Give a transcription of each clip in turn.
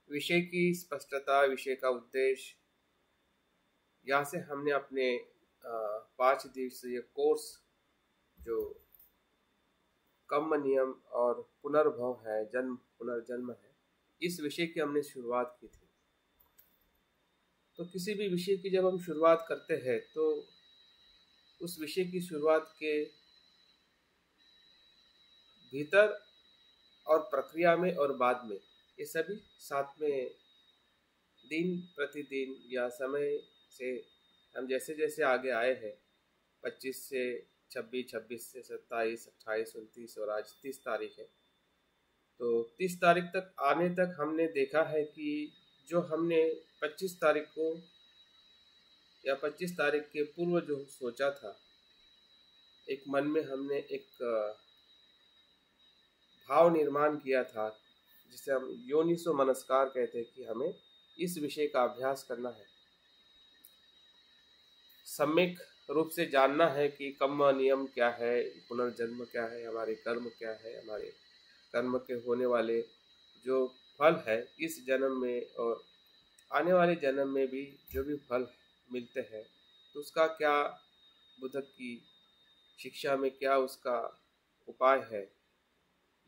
विषय की स्पष्टता, विषय का उद्देश्य, यहाँ से हमने अपने 5 दिवसीय कोर्स जो कर्म नियम और पुनर्भव है, जन्म पुनर्जन्म है, इस विषय की हमने शुरुआत की थी। तो किसी भी विषय की जब हम शुरुआत करते हैं तो उस विषय की शुरुआत के भीतर और प्रक्रिया में और बाद में ये सभी साथ में दिन प्रतिदिन या समय से हम जैसे जैसे आगे आए हैं, 25 से 26, 26 से 27, 28, 29 और आज 30 तारीख है। तो 30 तारीख तक आने तक हमने देखा है कि जो हमने 25 तारीख को या 25 तारीख के पूर्व जो सोचा था, एक मन में हमने एक भाव निर्माण किया था जिसे हम योनिसो मनस्कार कहते हैं कि हमें इस विषय का अभ्यास करना है, सम्यक रूप से जानना है कि कर्म नियम क्या है, पुनर्जन्म क्या है, हमारे कर्म क्या है, हमारे कर्म के होने वाले जो फल है इस जन्म में और आने वाले जन्म में भी जो भी फल मिलते हैं तो उसका क्या बुद्ध की शिक्षा में क्या उसका उपाय है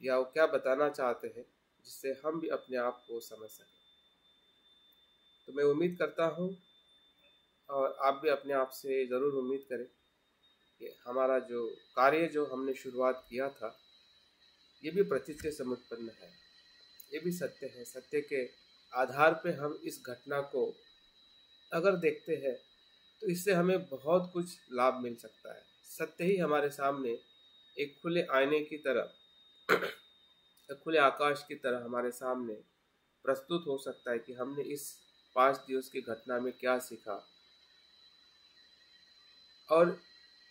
या वो क्या बताना चाहते हैं जिससे हम भी अपने आप को समझ सकें। तो मैं उम्मीद करता हूँ और आप भी अपने आप से ज़रूर उम्मीद करें कि हमारा जो कार्य जो हमने शुरुआत किया था ये भी प्रतीत समुत्पन्न है, ये भी सत्य है। सत्य के आधार पे हम इस घटना को अगर देखते हैं तो इससे हमें बहुत कुछ लाभ मिल सकता है। सत्य ही हमारे सामने एक खुले आईने की तरह, खुले आकाश की तरह हमारे सामने प्रस्तुत हो सकता है कि हमने इस 5 दिवस की घटना में क्या सीखा। और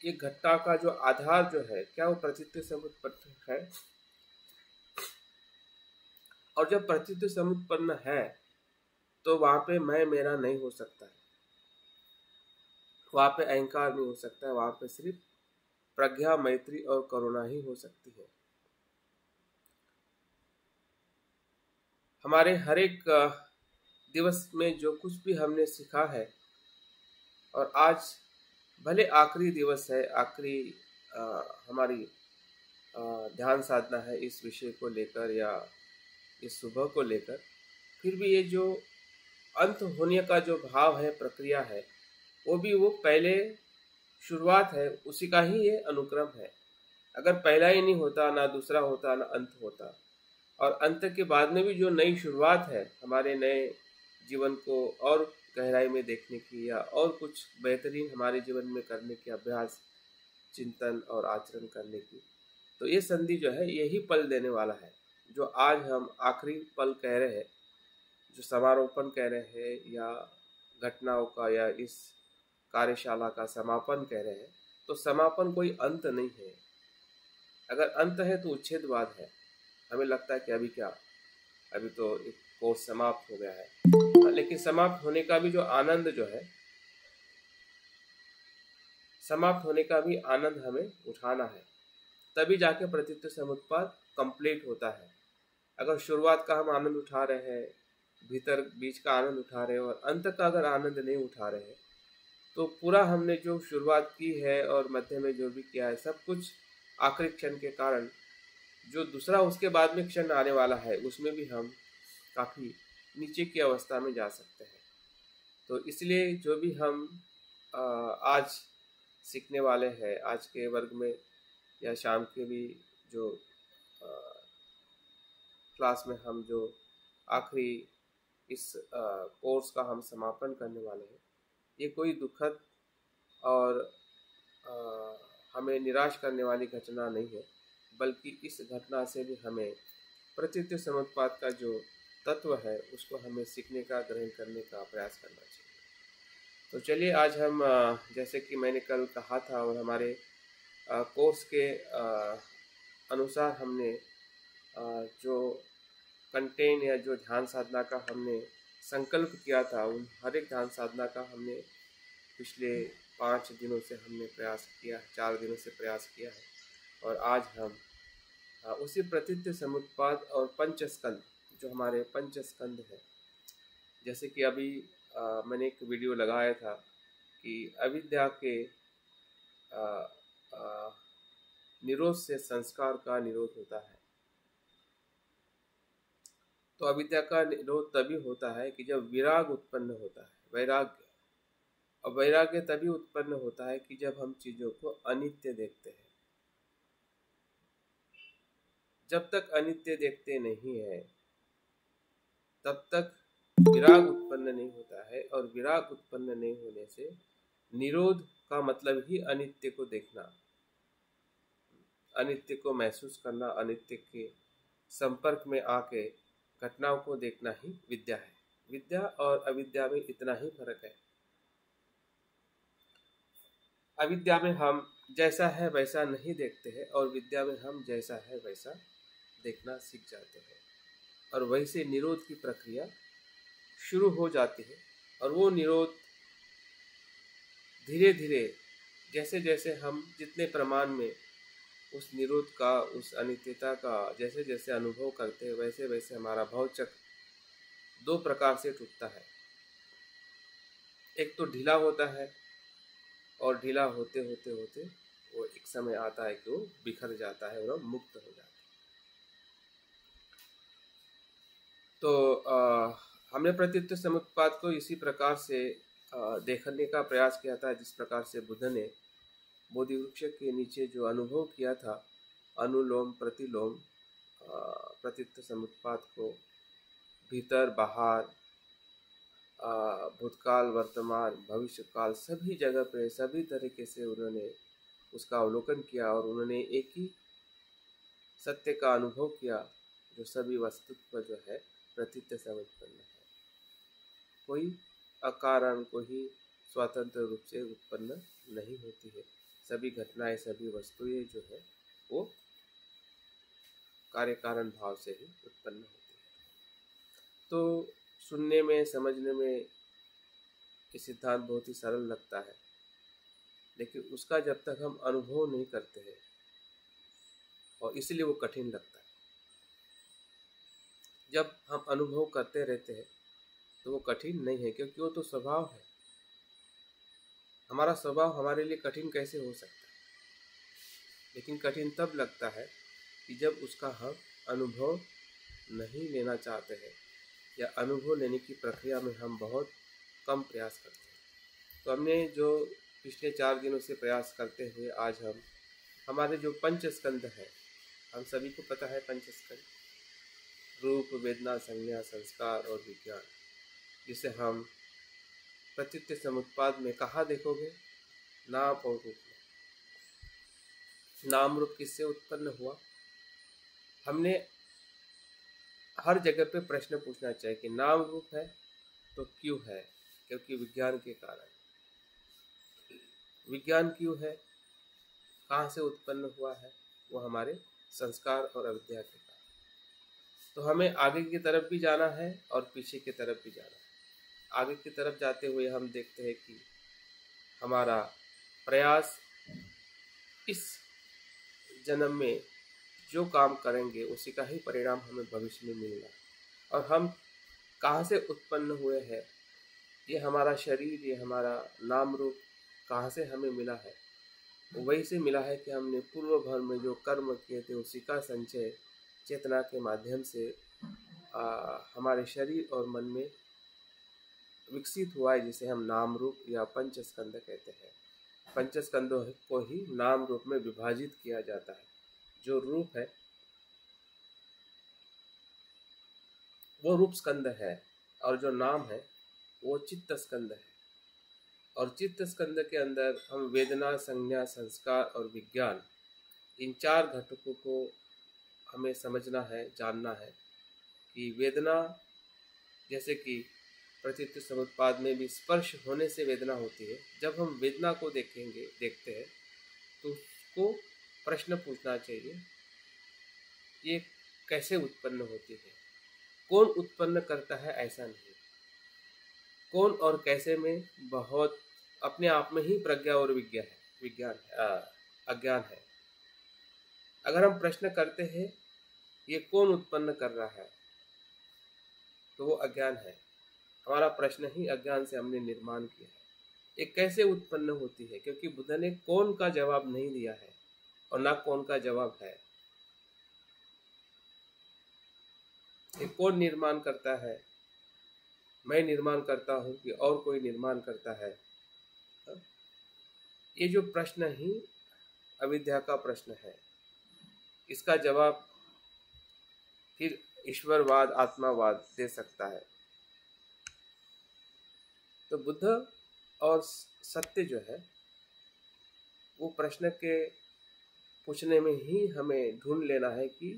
ये घटना का जो आधार जो है क्या वो प्रतीत समुत्पन्न है, और जब प्रतीत समुत्पन्न है तो वहां पे मैं मेरा नहीं हो सकता है, वहां पे अहंकार नहीं हो सकता है, वहां पे सिर्फ प्रज्ञा, मैत्री और करुणा ही हो सकती है। हमारे हर एक दिवस में जो कुछ भी हमने सीखा है, और आज भले आखिरी दिवस है, आखिरी हमारी ध्यान साधना है इस विषय को लेकर या इस सुबह को लेकर, फिर भी ये जो अंत होने का जो भाव है, प्रक्रिया है, वो भी वो पहले शुरुआत है, उसी का ही ये अनुक्रम है। अगर पहला ही नहीं होता, ना दूसरा होता, ना अंत होता, और अंत के बाद में भी जो नई शुरुआत है हमारे नए जीवन को और गहराई में देखने की या और कुछ बेहतरीन हमारे जीवन में करने की, अभ्यास, चिंतन और आचरण करने की, तो ये संधि जो है यही पल देने वाला है। जो आज हम आखिरी पल कह रहे हैं, जो समारोपण कह रहे हैं या घटनाओं का या इस कार्यशाला का समापन कह रहे हैं, तो समापन कोई अंत नहीं है। अगर अंत है तो उच्छेदवाद है। हमें लगता है कि अभी क्या, अभी तो एक कोर्स समाप्त हो गया है, लेकिन समाप्त होने का भी जो आनंद जो है, समाप्त होने का भी आनंद हमें उठाना है, तभी जाके प्रतीत समुत्पाद कंप्लीट होता है। अगर शुरुआत का हम आनंद उठा रहे हैं, भीतर बीच का आनंद उठा रहे हैं और अंत का अगर आनंद नहीं उठा रहे हैं, तो पूरा हमने जो शुरुआत की है और मध्य में जो भी किया है, सब कुछ आखिरी क्षण के कारण जो दूसरा उसके बाद में क्षण आने वाला है उसमें भी हम काफ़ी नीचे की अवस्था में जा सकते हैं। तो इसलिए जो भी हम आज सीखने वाले हैं, आज के वर्ग में या शाम के भी जो क्लास में हम जो आखिरी इस कोर्स का हम समापन करने वाले हैं, ये कोई दुखद और हमें निराश करने वाली घटना नहीं है, बल्कि इस घटना से भी हमें प्रतीत समुत्पाद का जो तत्व है उसको हमें सीखने का, ग्रहण करने का प्रयास करना चाहिए। तो चलिए आज हम जैसे कि मैंने कल कहा था और हमारे कोर्स के अनुसार हमने जो कंटेन या जो ध्यान साधना का हमने संकल्प किया था, उन हर एक ध्यान साधना का हमने पिछले 5 दिनों से हमने प्रयास किया, 4 दिनों से प्रयास किया है। और आज हम उसी प्रतीत समुत्पाद और पंचस्कंद, जो हमारे पंचस्कंद है, जैसे कि अभी मैंने एक वीडियो लगाया था कि अविद्या के आ, आ, निरोध से संस्कार का निरोध होता है। तो अविद्या का निरोध तभी होता है कि जब विराग उत्पन्न होता है, वैराग्य। और वैराग्य तभी उत्पन्न होता है कि जब हम चीजों को अनित्य देखते हैं। जब तक अनित्य देखते नहीं है तब तक विराग उत्पन्न नहीं होता है, और विराग उत्पन्न नहीं होने से निरोध का मतलब ही अनित्य को देखना, अनित्य को महसूस करना, अनित्य के संपर्क में आके घटनाओं को देखना ही विद्या है। विद्या और अविद्या में इतना ही फर्क है। अविद्या में हम जैसा है वैसा नहीं देखते हैं, और विद्या में हम जैसा है वैसा देखना सीख जाते हैं, और वहीं से निरोध की प्रक्रिया शुरू हो जाती है। और वो निरोध धीरे धीरे जैसे जैसे हम जितने प्रमाण में उस निरोध का, उस अनित्यता का जैसे जैसे अनुभव करते हैं, वैसे वैसे हमारा भवचक्र दो प्रकार से टूटता है। एक तो ढीला होता है, और ढीला होते होते होते वो एक समय आता है कि वो बिखर जाता है और मुक्त हो जाता है। तो हमने प्रतीत्व समुत्पाद को इसी प्रकार से देखने का प्रयास किया था, जिस प्रकार से बुद्ध ने बोधि वृक्ष के नीचे जो अनुभव किया था, अनुलोम प्रतिलोम प्रतीत्व समुत्पाद को भीतर बाहर, भूतकाल, वर्तमान, भविष्य काल, सभी जगह पे सभी तरीके से उन्होंने उसका अवलोकन किया, और उन्होंने एक ही सत्य का अनुभव किया जो सभी वस्तुत्व जो है प्रतीत्व से उत्पन्न है। कोई अकारण, कोई स्वतंत्र रूप से उत्पन्न नहीं होती है। सभी घटनाएं, सभी वस्तुएं जो है वो कार्य कारण भाव से ही उत्पन्न होती है। तो सुनने में, समझने में ये सिद्धांत बहुत ही सरल लगता है, लेकिन उसका जब तक हम अनुभव नहीं करते हैं, और इसलिए वो कठिन लगता है। जब हम अनुभव करते रहते हैं तो वो कठिन नहीं है, क्योंकि वो तो स्वभाव है। हमारा स्वभाव हमारे लिए कठिन कैसे हो सकता है? लेकिन कठिन तब लगता है कि जब उसका हम अनुभव नहीं लेना चाहते हैं, या अनुभव लेने की प्रक्रिया में हम बहुत कम प्रयास करते हैं। तो हमने जो पिछले 4 दिनों से प्रयास करते हुए आज हम हमारे जो पंच स्कंद है, हम सभी को पता है पंच स्कंद, रूप, वेदना, संज्ञा, संस्कार और विज्ञान, जिसे हम प्रतीत्व समुत्पाद में कहाँ देखोगे? नाम और रूप में। नाम रूप किससे उत्पन्न हुआ? हमने हर जगह पे प्रश्न पूछना चाहिए कि नाम रूप है तो क्यों है? क्योंकि विज्ञान के कारण। विज्ञान क्यों है? कहाँ से उत्पन्न हुआ है? वो हमारे संस्कार और अविद्या के कारण। तो हमें आगे की तरफ भी जाना है और पीछे की तरफ भी जाना है। आगे की तरफ जाते हुए हम देखते हैं कि हमारा प्रयास इस जन्म में जो काम करेंगे उसी का ही परिणाम हमें भविष्य में मिलेगा। और हम कहाँ से उत्पन्न हुए हैं, ये हमारा शरीर, ये हमारा नाम रूप कहाँ से हमें मिला है? वही से मिला है कि हमने पूर्व भर में जो कर्म किए थे उसी का संचय चेतना के माध्यम से हमारे शरीर और मन में विकसित हुआ है, जिसे हम नाम रूप या पंचस्कंद कहते हैं। पंचस्कंदों को ही नाम रूप में विभाजित किया जाता है। जो रूप है वो रूप स्कंद है, और जो नाम है वो चित्त स्कंद है। और चित्त स्कंद के अंदर हम वेदना, संज्ञा, संस्कार और विज्ञान, इन 4 घटकों को हमें समझना है, जानना है। कि वेदना, जैसे कि प्रतीत्व समुत्पाद में भी स्पर्श होने से वेदना होती है। जब हम वेदना को देखते हैं तो उसको प्रश्न पूछना चाहिए, ये कैसे उत्पन्न होती है? कौन उत्पन्न करता है? ऐसा नहीं, कौन और कैसे में बहुत अपने आप में ही प्रज्ञा और अज्ञान है। अगर हम प्रश्न करते हैं ये कौन उत्पन्न कर रहा है, तो वो अज्ञान है। हमारा प्रश्न ही अज्ञान से हमने निर्माण किया है। ये कैसे उत्पन्न होती है? क्योंकि बुद्ध ने कौन का जवाब नहीं दिया है और ना कौन का जवाब है। ये कौन निर्माण करता है? मैं निर्माण करता हूँ कि और कोई निर्माण करता है? ये जो प्रश्न ही अविद्या का प्रश्न है, इसका जवाब फिर ईश्वरवाद, आत्मावाद दे सकता है। तो बुद्ध और सत्य जो है वो प्रश्न के पूछने में ही हमें ढूंढ लेना है कि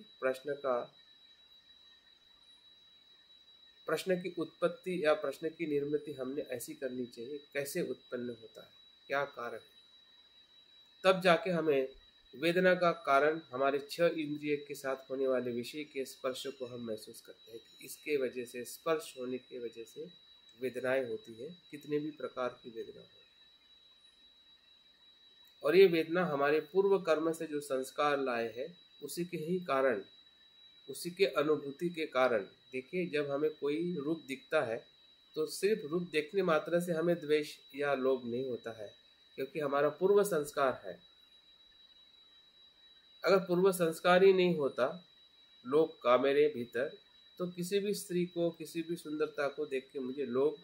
प्रश्न की उत्पत्ति या प्रश्न की निर्मिति हमने ऐसी करनी चाहिए, कैसे उत्पन्न होता है, क्या कारण है। तब जाके हमें वेदना का कारण हमारे 6 इंद्रिय के साथ होने वाले विषय के स्पर्श को हम महसूस करते हैं कि इसके वजह से, स्पर्श होने की वजह से वेदनाएं होती है, कितने भी प्रकार की वेदना हो। और ये वेदना हमारे पूर्व कर्म से जो संस्कार लाए हैं उसी के ही कारण, उसी के अनुभूति के कारण। देखिए, जब हमें कोई रूप दिखता है तो सिर्फ रूप देखने मात्र से हमें द्वेष या लोभ नहीं होता है, क्योंकि हमारा पूर्व संस्कार है। अगर पूर्व संस्कार ही नहीं होता लोभ का मेरे भीतर, तो किसी भी स्त्री को, किसी भी सुंदरता को देख के मुझे लोभ,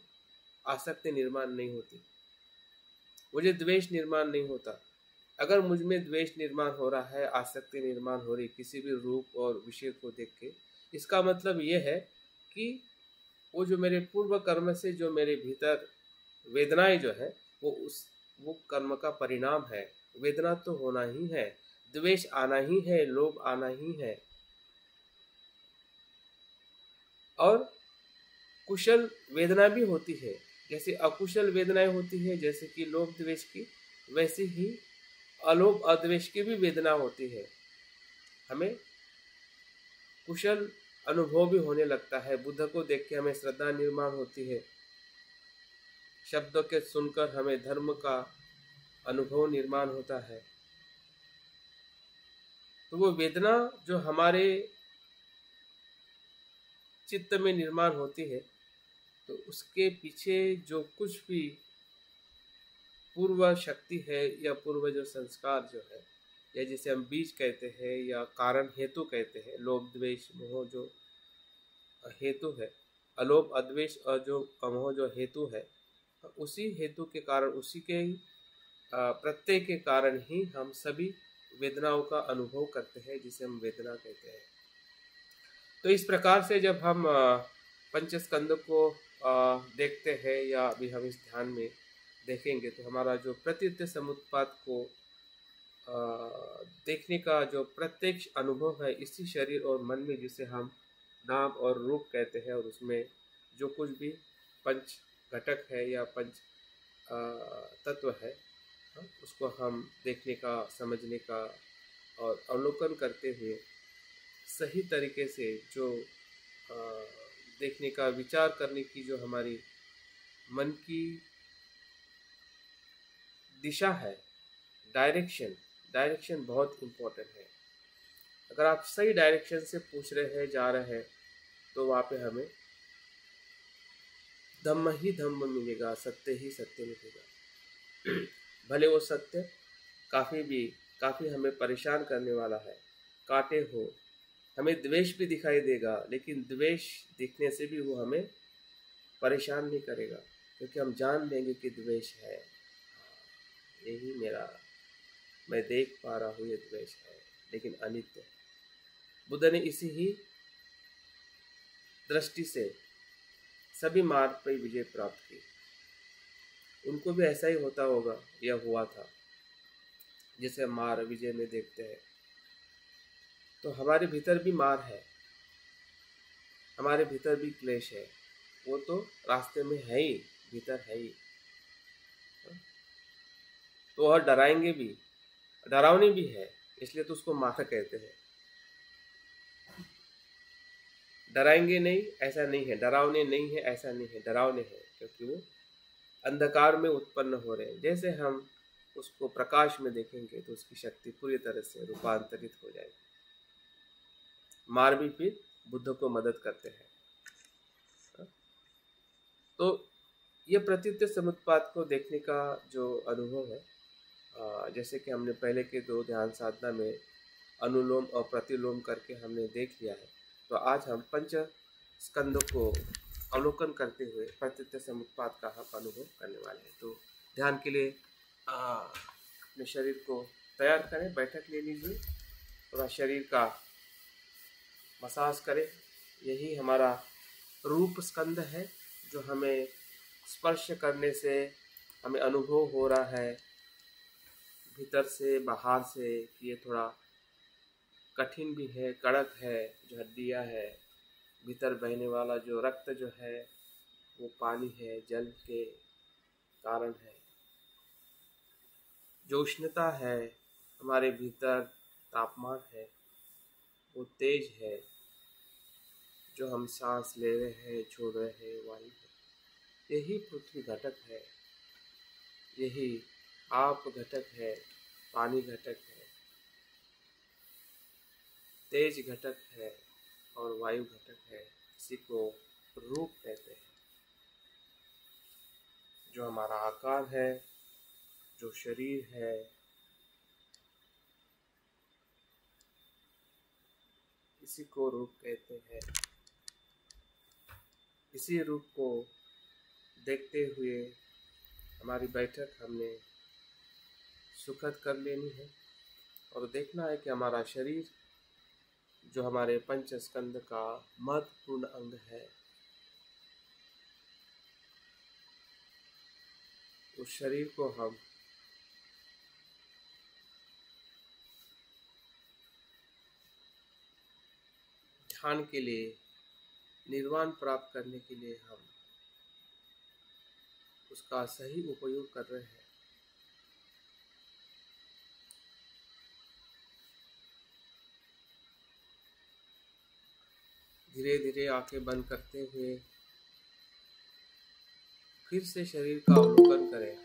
आसक्ति निर्माण नहीं होती, मुझे द्वेष निर्माण नहीं होता। अगर मुझ में द्वेष निर्माण हो रहा है, आसक्ति निर्माण हो रही किसी भी रूप और विषय को देख के, इसका मतलब ये है कि वो जो मेरे पूर्व कर्म से जो मेरे भीतर वेदनाएं जो है वो कर्म का परिणाम है। वेदना तो होना ही है, द्वेष आना ही है, लोभ आना ही है। और कुशल वेदना भी होती है, जैसे अकुशल वेदनाएं होती है, जैसे कि लोभ द्वेष की, वैसे ही अलोभ अद्वेष की भी वेदना होती है। हमें कुशल अनुभव भी होने लगता है। बुद्ध को देख के हमें श्रद्धा निर्माण होती है, शब्दों के सुनकर हमें धर्म का अनुभव निर्माण होता है। तो वो वेदना जो हमारे चित्त में निर्माण होती है, तो उसके पीछे जो कुछ भी पूर्व शक्ति है या पूर्व जो संस्कार जो है, या जिसे हम बीज कहते हैं या कारण हेतु कहते हैं, लोभ द्वेष मोह जो हेतु है, अलोभ अद्वेष और जो अमोह जो हेतु है, उसी हेतु के कारण, उसी के प्रत्यय के कारण ही हम सभी वेदनाओं का अनुभव करते हैं, जिसे हम वेदना कहते हैं। तो इस प्रकार से जब हम पंचस्कंद को देखते हैं या अभी हम इस ध्यान में देखेंगे, तो हमारा जो प्रतीत समुत्पाद को देखने का जो प्रत्यक्ष अनुभव है इसी शरीर और मन में, जिसे हम नाम और रूप कहते हैं, और उसमें जो कुछ भी पंच घटक है या पंच तत्व है, उसको हम देखने का, समझने का और अवलोकन करते हुए सही तरीके से जो देखने का, विचार करने की जो हमारी मन की दिशा है, डायरेक्शन बहुत इम्पोर्टेंट है। अगर आप सही डायरेक्शन से पूछ रहे हैं, जा रहे हैं, तो वहाँ पे हमें धम्म ही धम्म मिलेगा, सत्य ही सत्य मिलेगा। भले वो सत्य काफ़ी हमें परेशान करने वाला है, कांटे हो, हमें द्वेष भी दिखाई देगा, लेकिन द्वेष दिखने से भी वो हमें परेशान नहीं करेगा, क्योंकि हम जान लेंगे कि द्वेष है, यही मैं देख पा रहा हूँ, ये द्वेष है, लेकिन अनित्य है। बुद्ध ने इसी ही दृष्टि से सभी मार्ग पर विजय प्राप्त की। उनको भी ऐसा ही होता होगा या हुआ था, जिसे मार विजय में देखते हैं। तो हमारे भीतर भी मार है, हमारे भीतर भी क्लेश है, वो तो रास्ते में है ही, भीतर है ही। तो और डराएंगे भी, डरावनी भी है, इसलिए तो उसको मार कहते हैं। डराएंगे नहीं ऐसा नहीं है, डरावने नहीं है ऐसा नहीं है, डरावने हैं, क्योंकि वो अंधकार में उत्पन्न हो रहे हैं। जैसे हम उसको प्रकाश में देखेंगे तो उसकी शक्ति पूरी तरह से रूपांतरित हो जाएगी। मार भी फिर बुद्ध को मदद करते हैं। तो ये प्रत्युत्तर समुत्पाद को देखने का जो अनुभव है, जैसे कि हमने पहले के दो ध्यान साधना में अनुलोम और प्रतिलोम करके हमने देख लिया है, तो आज हम पंच स्कंदों को अवलोकन करते हुए प्रत्युत्तर समुत्पाद का हम अनुभव करने वाले हैं। तो ध्यान के लिए अपने शरीर को तैयार करें, बैठक ले लीजिए, थोड़ा शरीर का मसाज करें। यही हमारा रूप स्कंद है, जो हमें स्पर्श करने से हमें अनुभव हो रहा है भीतर से बाहर से कि ये थोड़ा कठिन भी है, कड़क है, जो हड्डियाँ है, भीतर बहने वाला जो रक्त जो है वो पानी है, जल के कारण है। जो उष्णता है हमारे भीतर, तापमान है वो तेज है, जो हम सांस ले रहे हैं, छोड़ रहे हैं, वायु है। यही पृथ्वी घटक है, यही आप घटक है, पानी घटक है, तेज घटक है और वायु घटक है। इसी को रूप कहते हैं। जो हमारा आकार है, जो शरीर है, इसी को रूप कहते हैं। इसी रूप को देखते हुए हमारी बैठक हमने सुखद कर लेनी है और देखना है कि हमारा शरीर जो हमारे पंच स्कंद का महत्वपूर्ण अंग है, उस शरीर को हम ध्यान के लिए, निर्वाण प्राप्त करने के लिए हम उसका सही उपयोग कर रहे हैं। धीरे धीरे आंखें बंद करते हुए फिर से शरीर का अवलोकन करें।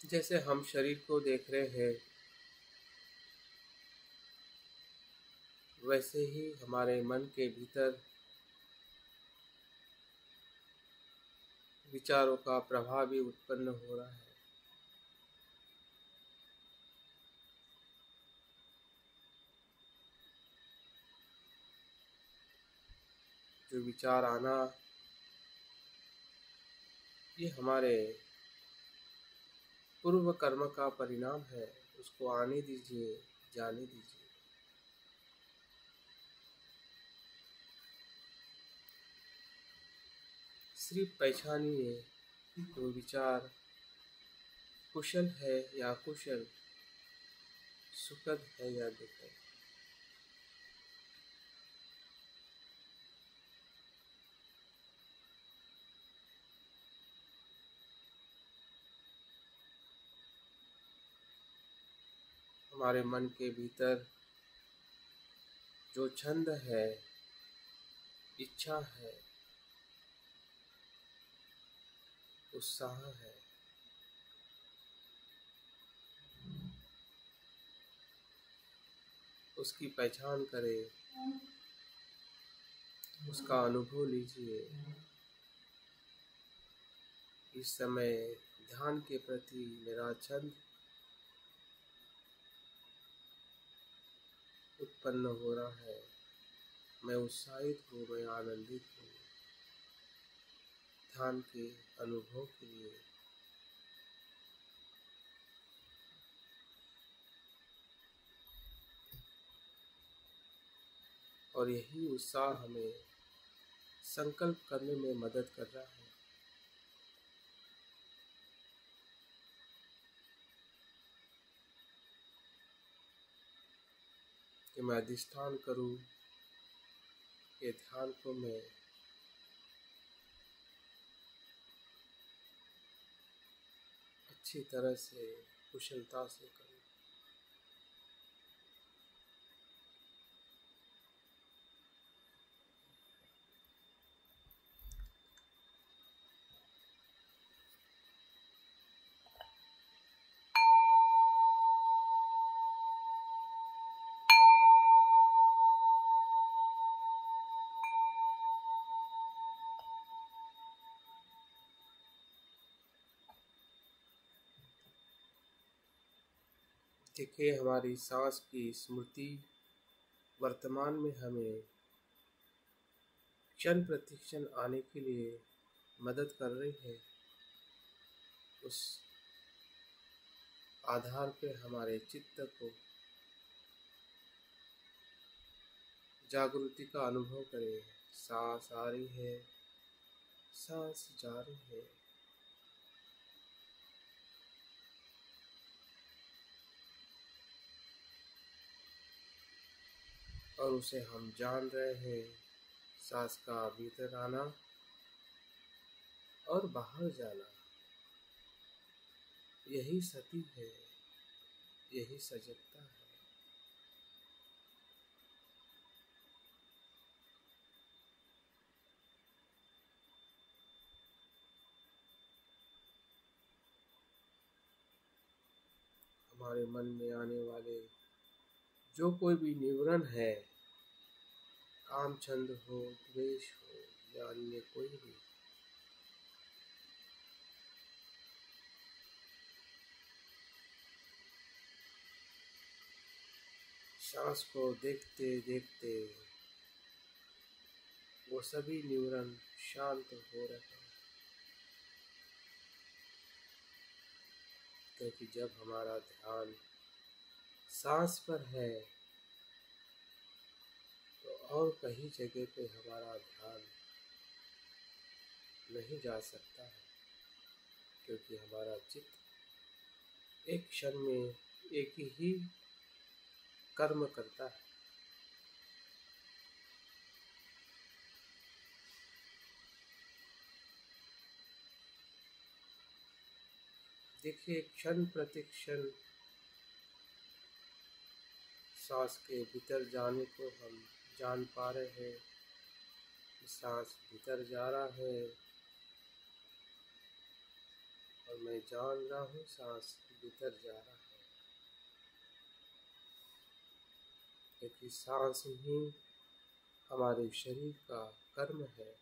जैसे हम शरीर को देख रहे हैं, वैसे ही हमारे मन के भीतर विचारों का प्रभाव भी उत्पन्न हो रहा है। जो विचार आना, ये हमारे पूर्व कर्म का परिणाम है। उसको आने दीजिए, जाने दीजिए। सिर्फ पहचानिए वो विचार कुशल है या कुशल, सुखद है या दुखद। हमारे मन के भीतर जो छंद है, इच्छा है, उत्साह है, उसकी पहचान करें, उसका अनुभव लीजिए। इस समय ध्यान के प्रति मेरा छंद उत्पन्न हो रहा है। मैं उत्साहित हूँ, मैं आनंदित हूँ ध्यान के अनुभव के लिए। और यही उत्साह हमें संकल्प करने में मदद कर रहा है कि मैं अधिष्ठान करूं, ये ध्यान को मैं अच्छी तरह से, कुशलता से करूं। देखिए, हमारी सांस की स्मृति वर्तमान में हमें क्षण प्रतिक्षण आने के लिए मदद कर रही है। उस आधार पे हमारे चित्त को जागृति का अनुभव करें। सांस आ रही है, सांस जा रही है। और उसे हम जान रहे हैं, सांस का भीतर आना और बाहर जाना। यही सती है, यही सजगता है। हमारे मन में आने वाले जो कोई भी निवरण है, काम छंद हो, द्वेष हो या अन्य कोई भी, सांस को देखते देखते वो सभी निवरण शांत हो रहे हैं। क्योंकि जब हमारा ध्यान सांस पर है तो और कहीं जगह पे हमारा ध्यान नहीं जा सकता है। क्योंकि हमारा चित्त एक क्षण में एक ही कर्म करता है। देखिए, क्षण प्रतिक्षण सांस के भीतर जाने को हम जान पा रहे हैं कि सांस भीतर जा रहा है और मैं जान रहा हूँ सांस भीतर जा रहा है। क्योंकि सांस ही हमारे शरीर का कर्म है।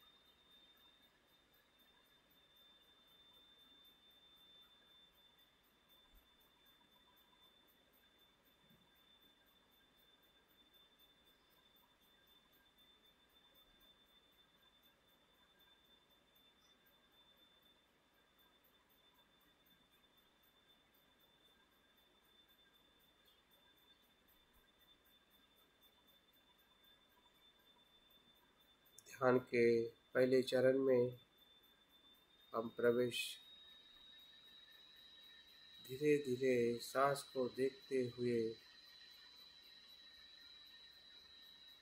ध्यान के पहले चरण में हम प्रवेश धीरे धीरे सांस को देखते हुए,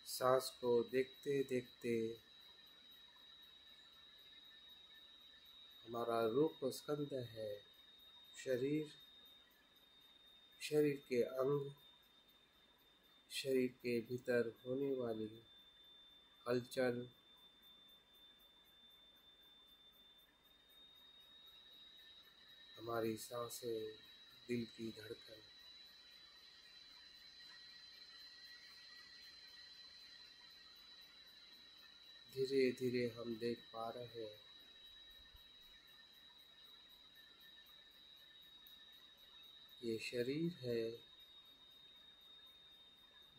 सांस को देखते देखते हमारा रूप स्कंध है, शरीर, शरीर के अंग, शरीर के भीतर होने वाली हलचल, हमारी सांसें, दिल की धड़कन, धीरे धीरे हम देख पा रहे हैं ये शरीर है।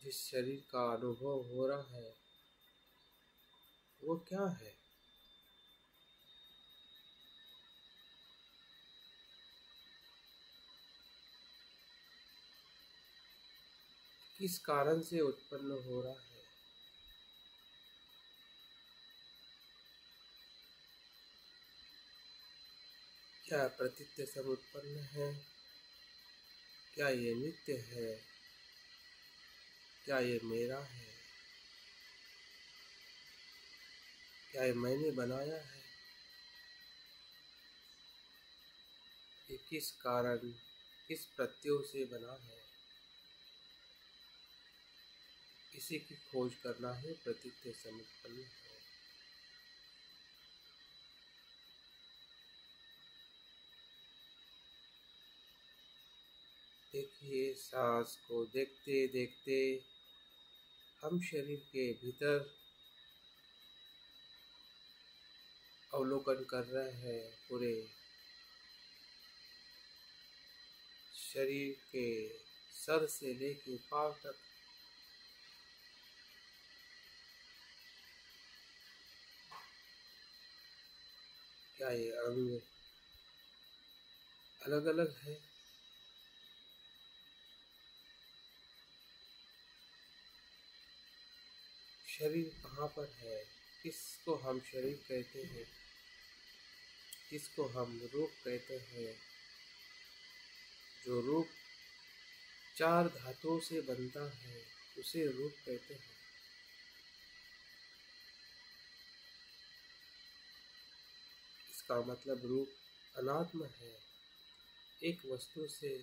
जिस शरीर का अनुभव हो रहा है वो क्या है? किस कारण से उत्पन्न हो रहा है? क्या प्रतीत सब उत्पन्न है? क्या ये नित्य है? क्या ये मेरा है? क्या ये मैंने बनाया है? ये किस कारण, किस प्रत्यय से बना है? इसी की खोज करना है। प्रतीत सब उत्पन्न है। देखिए, सांस को देखते देखते हम शरीर के भीतर अवलोकन कर रहे हैं। पूरे शरीर के सर से लेके पांव तक क्या ये अंग अलग अलग है? शरीर कहाँ पर है? किसको हम शरीर कहते हैं? किसको हम रूप कहते हैं? जो रूप 4 धातुओं से बनता है उसे रूप कहते हैं। इसका मतलब रूप अनात्म है, एक वस्तु से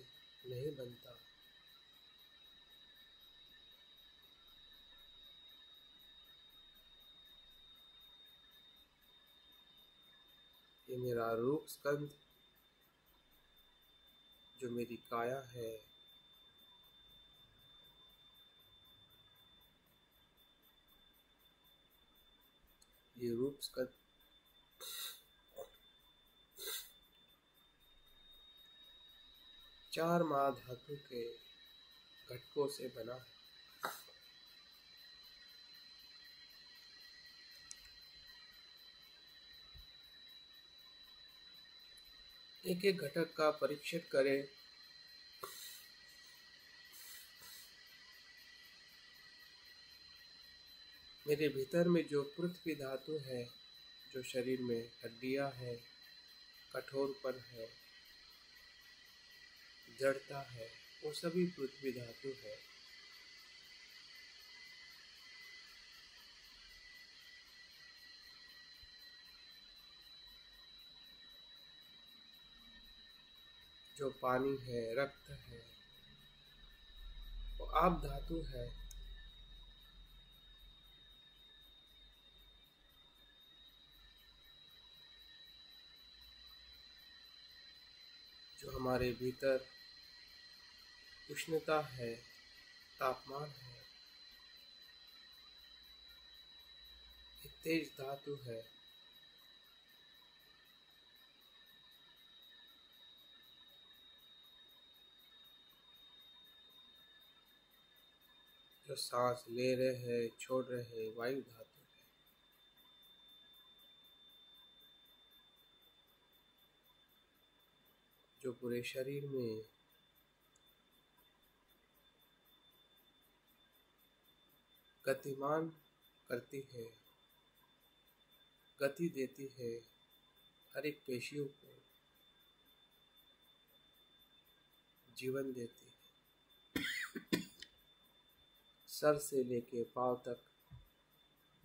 नहीं बनता। ये मेरा रूप स्कंध जो मेरी काया है, ये रूप स्कंध 4 महाधातु के घटकों से बना है। एक एक घटक का परीक्षण करें। मेरे भीतर में जो पृथ्वी धातु है, जो शरीर में हड्डियां है, कठोरपन है, जड़ता है, वो सभी पृथ्वी धातु है। जो पानी है, रक्त है, वो आप धातु है। जो हमारे भीतर उष्णता है, तापमान है, एक तेज धातु है। जो सांस ले रहे हैं, छोड़ रहे हैं, वायु धातु है। जो पूरे शरीर में गतिमान करती है, गति देती है, हर एक पेशियों को जीवन देती है। सर से लेके पांव तक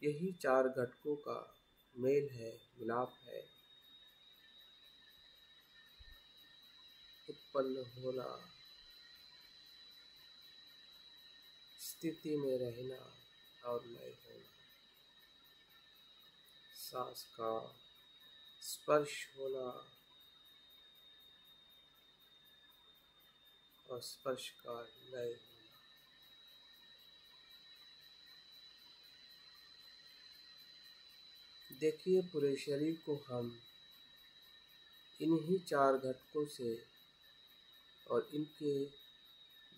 यही 4 घटकों का मेल है, मिलाप है। उत्पन्न होना, स्थिति में रहना और लय होना, सांस का स्पर्श होना और स्पर्श का लय होना। देखिए, पूरे शरीर को हम इन्हीं 4 घटकों से और इनके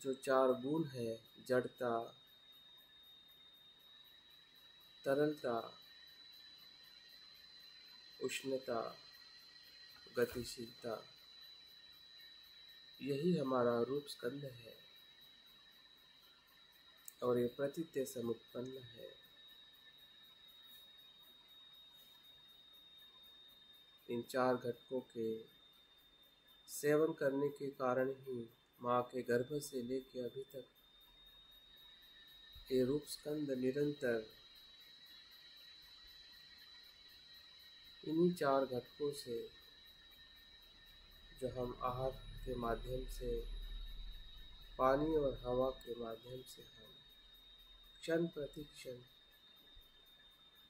जो 4 गुण है, जड़ता, तरलता, उष्णता, गतिशीलता, यही हमारा रूप स्कंध है और ये प्रतीत्य समुत्पन्न है। इन 4 घटकों के सेवन करने के कारण ही माँ के गर्भ से लेकर अभी तक ये रूप स्कंद निरंतर इन्हीं 4 घटकों से, जो हम आहार के माध्यम से, पानी और हवा के माध्यम से, हम क्षण प्रति क्षण,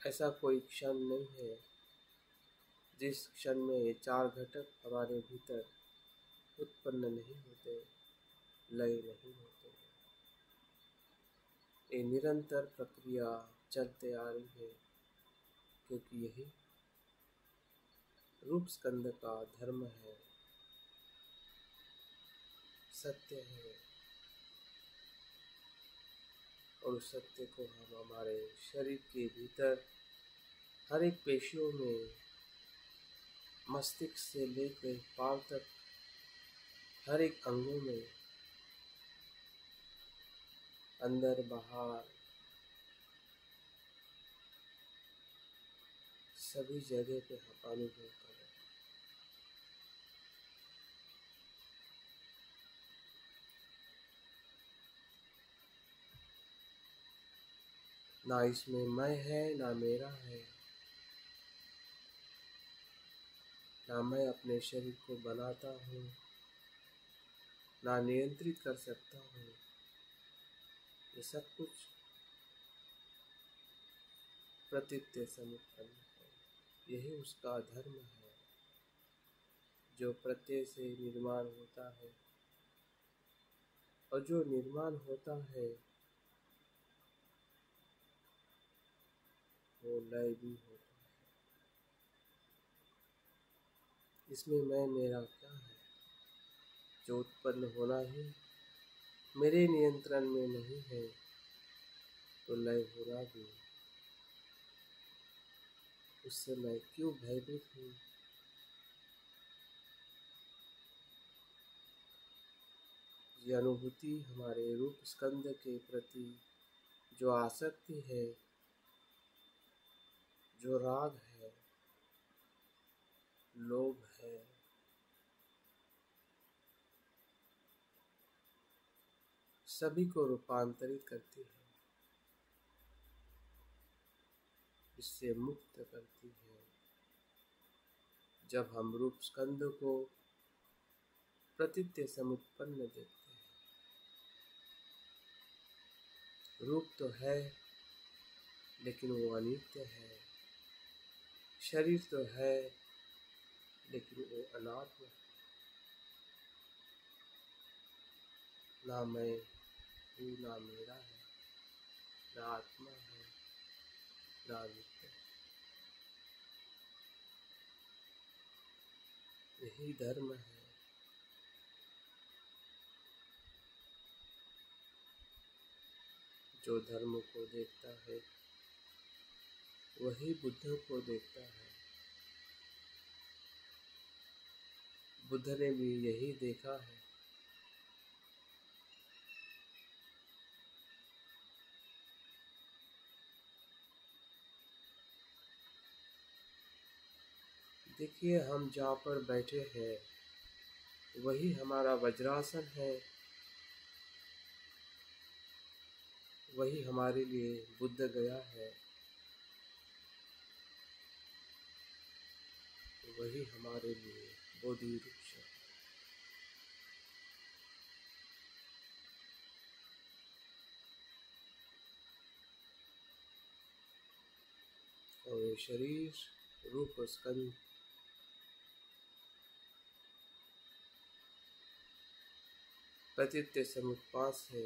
ऐसा कोई क्षण नहीं है जिस क्षण में ये 4 घटक हमारे भीतर उत्पन्न नहीं होते, लय नहीं होते। ये निरंतर प्रक्रिया चलते आ रही है, क्योंकि यही रूप स्कंद का धर्म है, सत्य है। और उस सत्य को हम हमारे शरीर के भीतर हर एक पेशियों में, मस्तिष्क से लेकर पांव तक हर एक अंगों में, अंदर बाहर सभी जगह पे हम अनुभव करें। ना इसमें मैं है, ना मेरा है, ना मैं अपने शरीर को बनाता हूँ, ना नियंत्रित कर सकता हूँ। ये सब कुछ प्रतीत्य समुत्पन्न है। यही उसका धर्म है, जो प्रत्यय से निर्माण होता है, और जो निर्माण होता है वो लय भी होता है। इसमें मैं मेरा क्या है? जो उत्पन्न होना ही मेरे नियंत्रण में नहीं है, तो लय होना भी। उससे मैं क्यों भयभीत हूँ? ये अनुभूति हमारे रूप स्कंद के प्रति जो आसक्ति है, जो राग है, लोभ है, सभी को रूपांतरित करती है, इससे मुक्त करती है। जब हम रूप स्कंद को प्रतीत्य समुत्पन्न देखते हैं, रूप तो है लेकिन वो अनित्य है, शरीर तो है लेकिन वो अनात्म है। ना मैं हूँ, ना मेरा है, ना आत्मा है, ना नित्य है। यही धर्म है। जो धर्म को देखता है वही बुद्ध को देखता है। बुद्ध ने भी यही देखा है। देखिए, हम जहाँ पर बैठे हैं वही हमारा वज्रासन है, वही हमारे लिए बुद्ध गया है, वही हमारे लिए बोधि वृक्ष है। और ये शरीर रूप स्कंद प्रतीत्य समुत्पाद से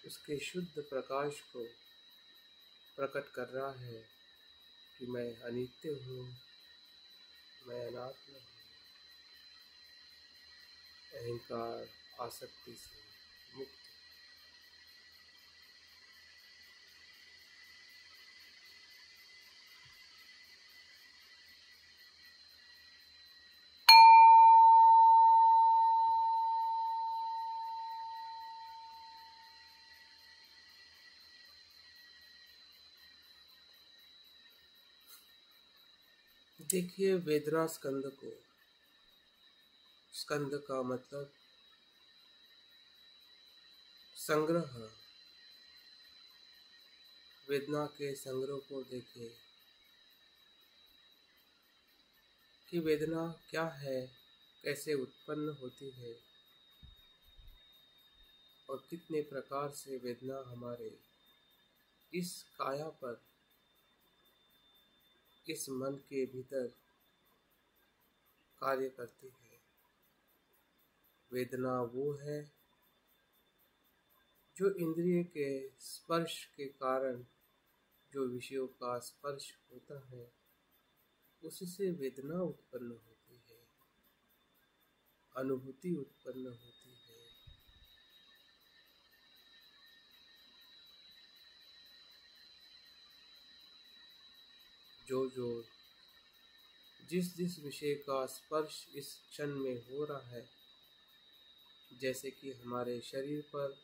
उसके शुद्ध प्रकाश को प्रकट कर रहा है कि मैं अनित्य हूँ, मैं अनात्म हूँ। अहंकार आसक्ति से मुक्त। देखिए, वेदना स्कंद को, स्कंद का मतलब संग्रह, वेदना के संग्रह को देखिए कि वेदना क्या है, कैसे उत्पन्न होती है और कितने प्रकार से वेदना हमारे इस काया पर, इस मन के भीतर कार्य करती है। वेदना वो है जो इंद्रिय के स्पर्श के कारण जो विषयों का स्पर्श होता है उससे वेदना उत्पन्न होती है, अनुभूति उत्पन्न होती है। जो जिस विषय का स्पर्श इस क्षण में हो रहा है, जैसे कि हमारे शरीर पर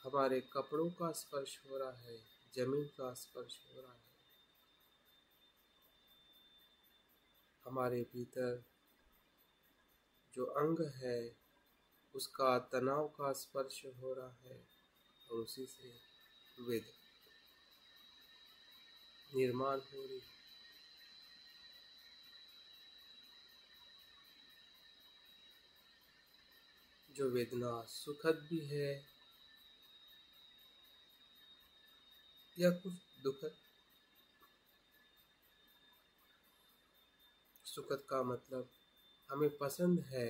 हमारे कपड़ों का स्पर्श हो रहा है, जमीन का स्पर्श हो रहा है, हमारे भीतर जो अंग है उसका तनाव का स्पर्श हो रहा है, और उसी से वेद निर्माण हो रही है। जो वेदना सुखद भी है या कुछ दुखद। सुखद का मतलब हमें पसंद है,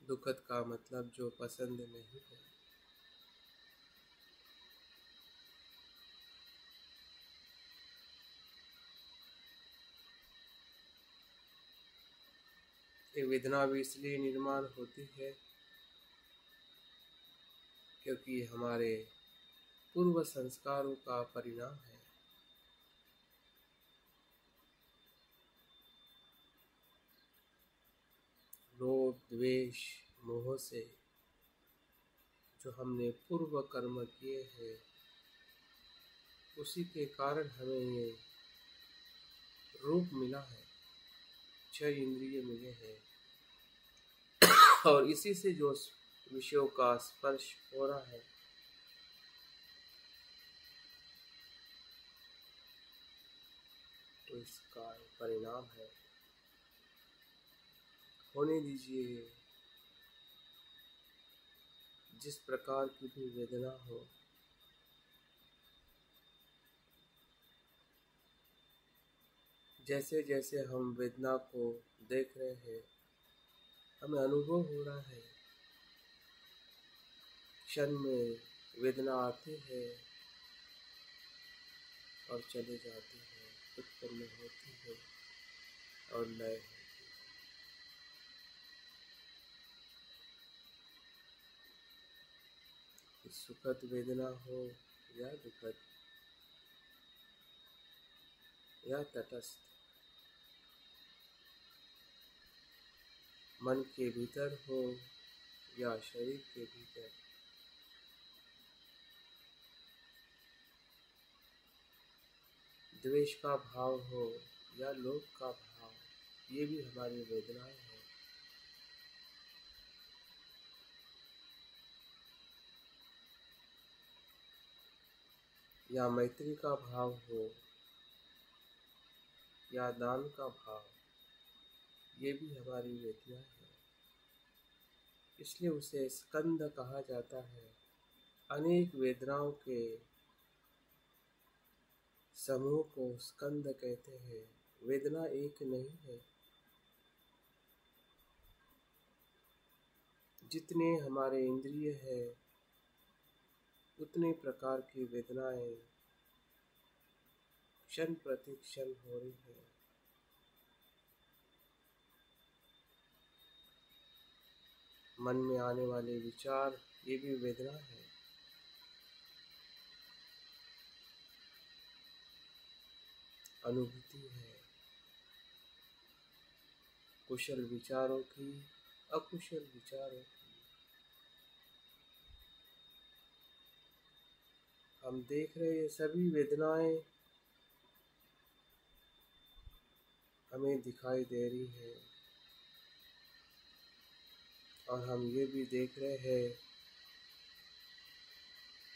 दुखद का मतलब जो पसंद नहीं है। ये वेदना भी इसलिए निर्माण होती है क्योंकि हमारे पूर्व संस्कारों का परिणाम है। लोभ, द्वेष, मोह से जो हमने पूर्व कर्म किए हैं, उसी के कारण हमें ये रूप मिला है, 6 इंद्रिय मिले हैं, और इसी से जो विषयों का स्पर्श हो रहा है, तो इसका परिणाम है। होने दीजिए, जिस प्रकार की भी वेदना हो, जैसे जैसे हम वेदना को देख रहे हैं, हमें अनुभव हो रहा है, क्षण में वेदना आती है और चली जाती है, उत्पन्न होती है और लय होती है। सुखद वेदना हो या दुखद या तटस्थ, मन के भीतर हो या शरीर के भीतर, द्वेष का भाव हो या लोभ का भाव, ये भी हमारी वेदनाएं हैं। या मैत्री का भाव हो या दान का भाव, ये भी हमारी वेदना है। इसलिए उसे स्कंद कहा जाता है। अनेक वेदनाओं के समूह को स्कंद कहते हैं। वेदना एक नहीं है। जितने हमारे इंद्रिय है, उतने प्रकार की वेदनाएं क्षण प्रति क्षण हो रही है। मन में आने वाले विचार, ये भी वेदना है। अनुभूति है, कुशल विचारों की, अकुशल विचारों की। हम देख रहे हैं सभी वेदनाएं हमें दिखाई दे रही है, और हम ये भी देख रहे हैं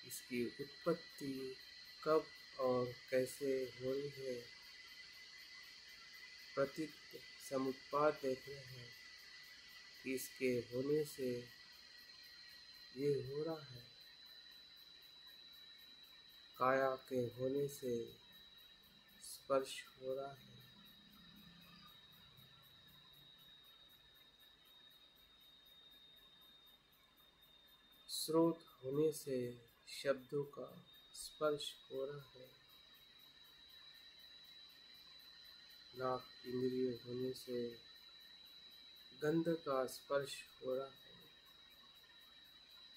इसकी उत्पत्ति कब और कैसे हो रही है। प्रतीक समुत्पाद देख रहे हैं कि इसके होने से ये हो रहा है, काया के होने से स्पर्श हो रहा है। स्रोत होने से शब्दों का स्पर्श हो रहा है। नाक इंद्रिय होने से गंध का स्पर्श हो रहा है।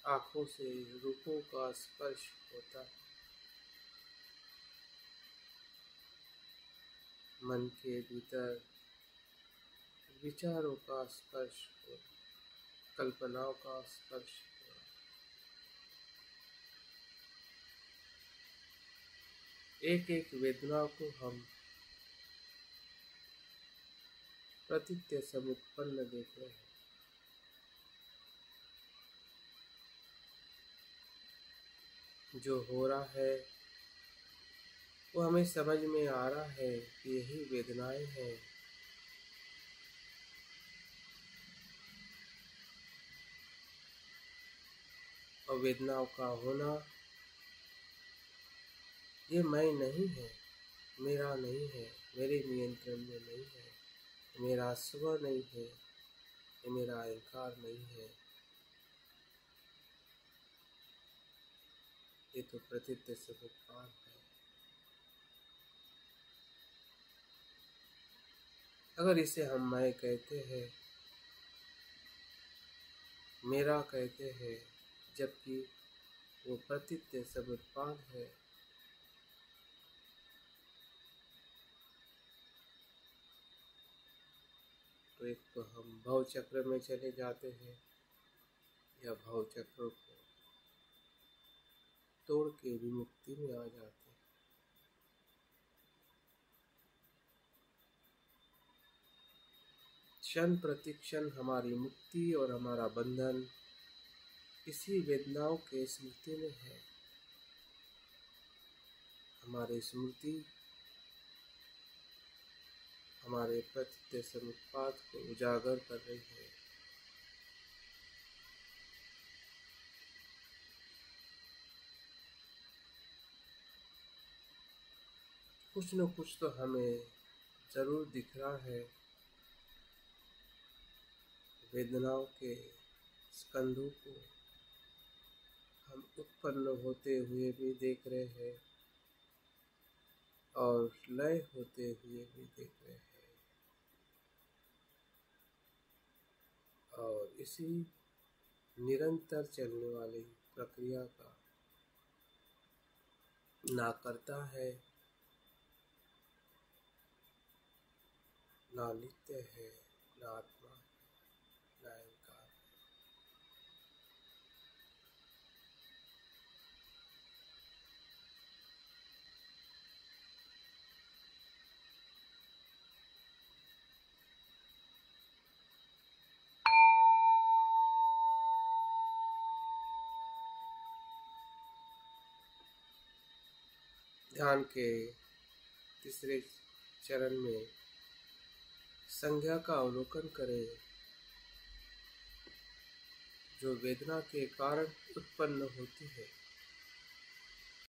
आँखों से रूपों का स्पर्श होता है। मन के भीतर विचारों का स्पर्श हो, कल्पनाओं का स्पर्श हो। एक एक वेदना को हम प्रतीत्य समुत्पन्न देख रहे हैं। जो हो रहा है वो हमें समझ में आ रहा है कि यही वेदनाएं हैं। और वेदनाओं का होना ये मैं नहीं है, मेरा नहीं है, मेरे नियंत्रण में नहीं है, मेरा स्व नहीं है, ये मेरा अहंकार नहीं है। ये तो प्रतीत्य समुत्पाद है। अगर इसे हम मैं कहते हैं, मेरा कहते हैं, जबकि वो प्रतीत्य समुत्पाद है, तो एक तो हम भव चक्र में चले जाते हैं या भव चक्र को तोड़ के विमुक्ति में आ जाते हैं। क्षण प्रति क्षण हमारी मुक्ति और हमारा बंधन इसी वेदनाओं के स्मृति में है। हमारी स्मृति हमारे प्रतीत्य समुत्पाद को उजागर कर रही है। कुछ न कुछ तो हमें जरूर दिख रहा है। वेदनाओं के स्कंधों को हम उत्पन्न होते हुए भी देख रहे हैं और लय होते हुए भी देख रहे हैं। और इसी निरंतर चलने वाली प्रक्रिया का ना करता है, ना नित्य है, ना आत्मा है, ना अहंकार है। ध्यान के तीसरे चरण में संज्ञा का अवलोकन करें, जो वेदना के कारण उत्पन्न होती है।